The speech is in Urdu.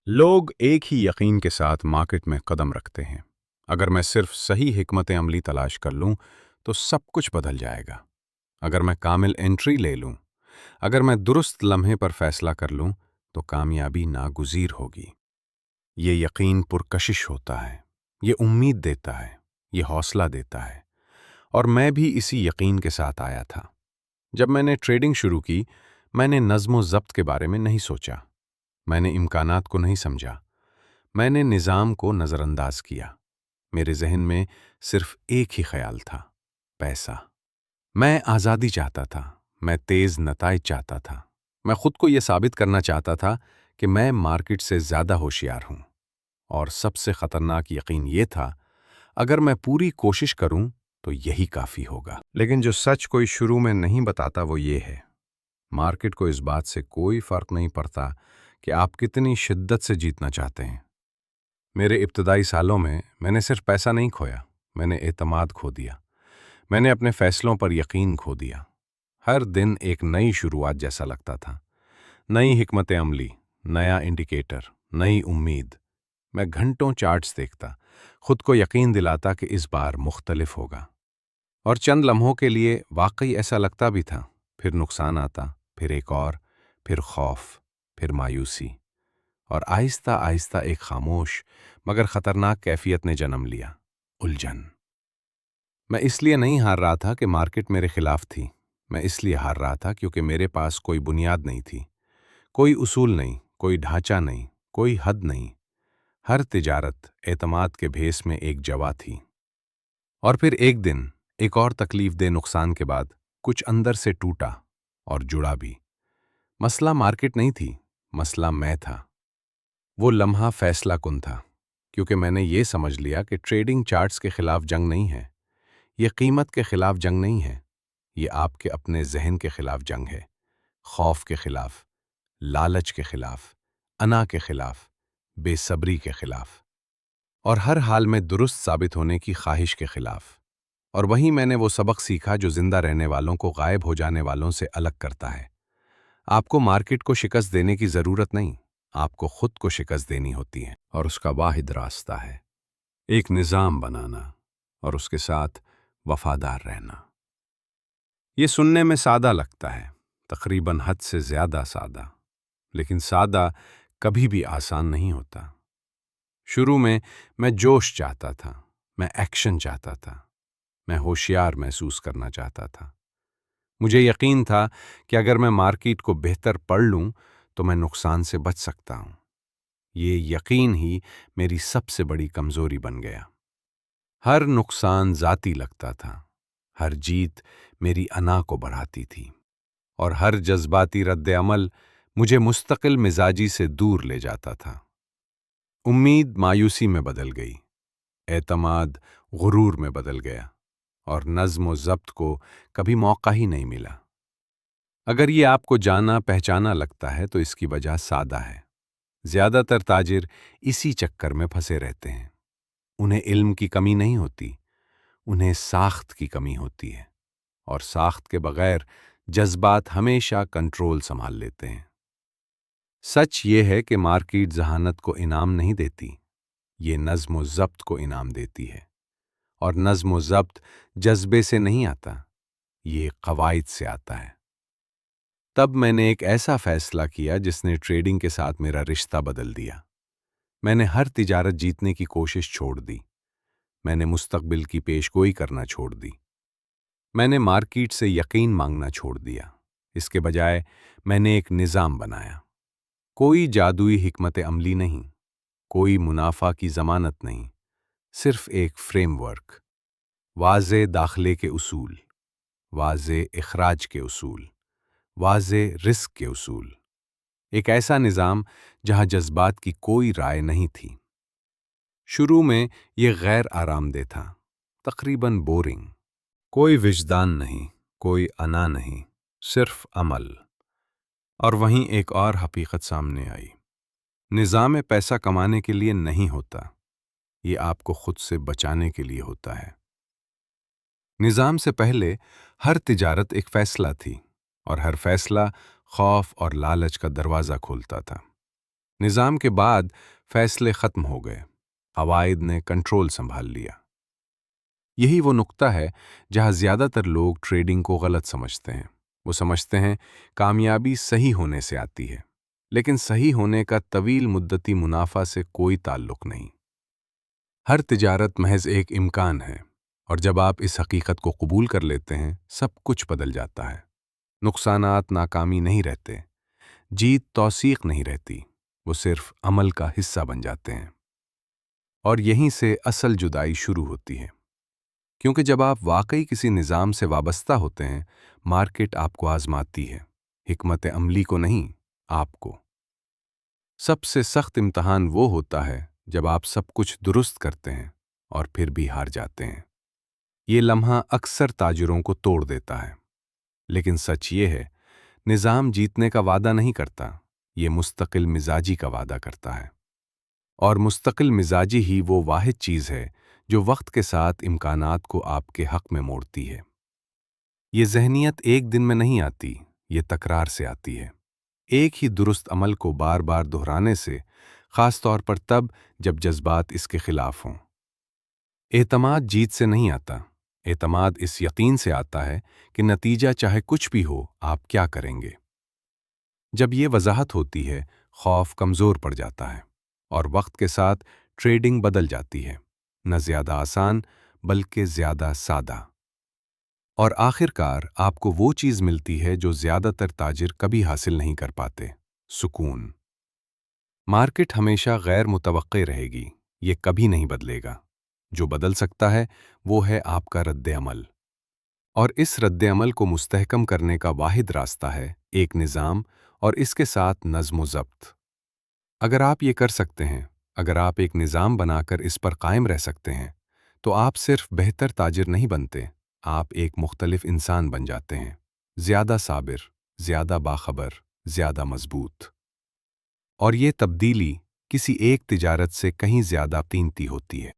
لوگ ایک ہی یقین کے ساتھ مارکیٹ میں قدم رکھتے ہیں۔ اگر میں صرف صحیح حکمت عملی تلاش کر لوں تو سب کچھ بدل جائے گا۔ اگر میں کامل انٹری لے لوں، اگر میں درست لمحے پر فیصلہ کر لوں تو کامیابی ناگزیر ہوگی۔ یہ یقین پرکشش ہوتا ہے، یہ امید دیتا ہے، یہ حوصلہ دیتا ہے، اور میں بھی اسی یقین کے ساتھ آیا تھا۔ جب میں نے ٹریڈنگ شروع کی، میں نے نظم و ضبط کے بارے میں نہیں سوچا، میں نے امکانات کو نہیں سمجھا، میں نے نظام کو نظر انداز کیا۔ میرے ذہن میں صرف ایک ہی خیال تھا: پیسہ۔ میں آزادی چاہتا تھا، میں تیز نتائج چاہتا تھا، میں خود کو یہ ثابت کرنا چاہتا تھا کہ میں مارکیٹ سے زیادہ ہوشیار ہوں۔ اور سب سے خطرناک یقین یہ تھا: اگر میں پوری کوشش کروں تو یہی کافی ہوگا۔ لیکن جو سچ کوئی شروع میں نہیں بتاتا وہ یہ ہے: مارکیٹ کو اس بات سے کوئی فرق نہیں پڑتا کہ آپ کتنی شدت سے جیتنا چاہتے ہیں۔ میرے ابتدائی سالوں میں نے صرف پیسہ نہیں کھویا، میں نے اعتماد کھو دیا، میں نے اپنے فیصلوں پر یقین کھو دیا۔ ہر دن ایک نئی شروعات جیسا لگتا تھا، نئی حکمت عملی، نیا انڈیکیٹر، نئی امید۔ میں گھنٹوں چارٹس دیکھتا، خود کو یقین دلاتا کہ اس بار مختلف ہوگا، اور چند لمحوں کے لیے واقعی ایسا لگتا بھی تھا۔ پھر نقصان آتا، پھر ایک اور، پھر خوف، پھر مایوسی، اور آہستہ آہستہ ایک خاموش مگر خطرناک کیفیت نے جنم لیا: الجھن۔ میں اس لیے نہیں ہار رہا تھا کہ مارکیٹ میرے خلاف تھی، میں اس لیے ہار رہا تھا کیونکہ میرے پاس کوئی بنیاد نہیں تھی، کوئی اصول نہیں، کوئی ڈھانچہ نہیں، کوئی حد نہیں۔ ہر تجارت اعتماد کے بھیس میں ایک جوا تھی۔ اور پھر ایک دن، ایک اور تکلیف دہ نقصان کے بعد، کچھ اندر سے ٹوٹا اور جڑا بھی۔ مسئلہ مارکیٹ نہیں تھی، مسئلہ میں تھا۔ وہ لمحہ فیصلہ کن تھا، کیونکہ میں نے یہ سمجھ لیا کہ ٹریڈنگ چارٹس کے خلاف جنگ نہیں ہے، یہ قیمت کے خلاف جنگ نہیں ہے، یہ آپ کے اپنے ذہن کے خلاف جنگ ہے، خوف کے خلاف، لالچ کے خلاف، انا کے خلاف، بے صبری کے خلاف، اور ہر حال میں درست ثابت ہونے کی خواہش کے خلاف۔ اور وہیں میں نے وہ سبق سیکھا جو زندہ رہنے والوں کو غائب ہو جانے والوں سے الگ کرتا ہے۔ آپ کو مارکیٹ کو شکست دینے کی ضرورت نہیں، آپ کو خود کو شکست دینی ہوتی ہے، اور اس کا واحد راستہ ہے ایک نظام بنانا اور اس کے ساتھ وفادار رہنا۔ یہ سننے میں سادہ لگتا ہے، تقریباً حد سے زیادہ سادہ، لیکن سادہ کبھی بھی آسان نہیں ہوتا۔ شروع میں جوش چاہتا تھا، میں ایکشن چاہتا تھا، میں ہوشیار محسوس کرنا چاہتا تھا۔ مجھے یقین تھا کہ اگر میں مارکیٹ کو بہتر پڑھ لوں تو میں نقصان سے بچ سکتا ہوں۔ یہ یقین ہی میری سب سے بڑی کمزوری بن گیا۔ ہر نقصان ذاتی لگتا تھا، ہر جیت میری انا کو بڑھاتی تھی، اور ہر جذباتی رد عمل مجھے مستقل مزاجی سے دور لے جاتا تھا۔ امید مایوسی میں بدل گئی، اعتماد غرور میں بدل گیا، اور نظم و ضبط کو کبھی موقع ہی نہیں ملا۔ اگر یہ آپ کو جانا پہچانا لگتا ہے تو اس کی وجہ سادہ ہے۔ زیادہ تر تاجر اسی چکر میں پھنسے رہتے ہیں۔ انہیں علم کی کمی نہیں ہوتی، انہیں ساخت کی کمی ہوتی ہے، اور ساخت کے بغیر جذبات ہمیشہ کنٹرول سنبھال لیتے ہیں۔ سچ یہ ہے کہ مارکیٹ ذہانت کو انعام نہیں دیتی، یہ نظم و ضبط کو انعام دیتی ہے، اور نظم و ضبط جذبے سے نہیں آتا، یہ قواعد سے آتا ہے۔ تب میں نے ایک ایسا فیصلہ کیا جس نے ٹریڈنگ کے ساتھ میرا رشتہ بدل دیا۔ میں نے ہر تجارت جیتنے کی کوشش چھوڑ دی، میں نے مستقبل کی پیش گوئی کرنا چھوڑ دی، میں نے مارکیٹ سے یقین مانگنا چھوڑ دیا۔ اس کے بجائے میں نے ایک نظام بنایا۔ کوئی جادوئی حکمت عملی نہیں، کوئی منافع کی ضمانت نہیں، صرف ایک فریم ورک، واضح داخلے کے اصول، واضح اخراج کے اصول، واضح رسک کے اصول۔ ایک ایسا نظام جہاں جذبات کی کوئی رائے نہیں تھی۔ شروع میں یہ غیر آرام دہ تھا، تقریباً بورنگ۔ کوئی وجدان نہیں، کوئی انا نہیں، صرف عمل۔ اور وہیں ایک اور حقیقت سامنے آئی: نظام پیسہ کمانے کے لیے نہیں ہوتا، یہ آپ کو خود سے بچانے کے لیے ہوتا ہے۔ نظام سے پہلے ہر تجارت ایک فیصلہ تھی، اور ہر فیصلہ خوف اور لالچ کا دروازہ کھولتا تھا۔ نظام کے بعد فیصلے ختم ہو گئے، عوائد نے کنٹرول سنبھال لیا۔ یہی وہ نقطہ ہے جہاں زیادہ تر لوگ ٹریڈنگ کو غلط سمجھتے ہیں۔ وہ سمجھتے ہیں کامیابی صحیح ہونے سے آتی ہے، لیکن صحیح ہونے کا طویل مدتی منافع سے کوئی تعلق نہیں۔ ہر تجارت محض ایک امکان ہے، اور جب آپ اس حقیقت کو قبول کر لیتے ہیں، سب کچھ بدل جاتا ہے۔ نقصانات ناکامی نہیں رہتے، جیت توثیق نہیں رہتی، وہ صرف عمل کا حصہ بن جاتے ہیں۔ اور یہیں سے اصل جدائی شروع ہوتی ہے، کیونکہ جب آپ واقعی کسی نظام سے وابستہ ہوتے ہیں، مارکیٹ آپ کو آزماتی ہے، حکمت عملی کو نہیں، آپ کو۔ سب سے سخت امتحان وہ ہوتا ہے جب آپ سب کچھ درست کرتے ہیں اور پھر بھی ہار جاتے ہیں۔ یہ لمحہ اکثر تاجروں کو توڑ دیتا ہے، لیکن سچ یہ ہے، نظام جیتنے کا وعدہ نہیں کرتا، یہ مستقل مزاجی کا وعدہ کرتا ہے۔ اور مستقل مزاجی ہی وہ واحد چیز ہے جو وقت کے ساتھ امکانات کو آپ کے حق میں موڑتی ہے۔ یہ ذہنیت ایک دن میں نہیں آتی، یہ تکرار سے آتی ہے، ایک ہی درست عمل کو بار بار دہرانے سے، خاص طور پر تب جب جذبات اس کے خلاف ہوں۔ اعتماد جیت سے نہیں آتا، اعتماد اس یقین سے آتا ہے کہ نتیجہ چاہے کچھ بھی ہو، آپ کیا کریں گے۔ جب یہ وضاحت ہوتی ہے، خوف کمزور پڑ جاتا ہے، اور وقت کے ساتھ ٹریڈنگ بدل جاتی ہے، نہ زیادہ آسان بلکہ زیادہ سادہ۔ اور آخر کار آپ کو وہ چیز ملتی ہے جو زیادہ تر تاجر کبھی حاصل نہیں کر پاتے: سکون۔ مارکیٹ ہمیشہ غیر متوقع رہے گی، یہ کبھی نہیں بدلے گا۔ جو بدل سکتا ہے وہ ہے آپ کا رد عمل، اور اس رد عمل کو مستحکم کرنے کا واحد راستہ ہے ایک نظام اور اس کے ساتھ نظم و ضبط۔ اگر آپ یہ کر سکتے ہیں، اگر آپ ایک نظام بنا کر اس پر قائم رہ سکتے ہیں، تو آپ صرف بہتر تاجر نہیں بنتے، آپ ایک مختلف انسان بن جاتے ہیں، زیادہ صابر، زیادہ باخبر، زیادہ مضبوط۔ اور یہ تبدیلی کسی ایک تجارت سے کہیں زیادہ قیمتی ہوتی ہے۔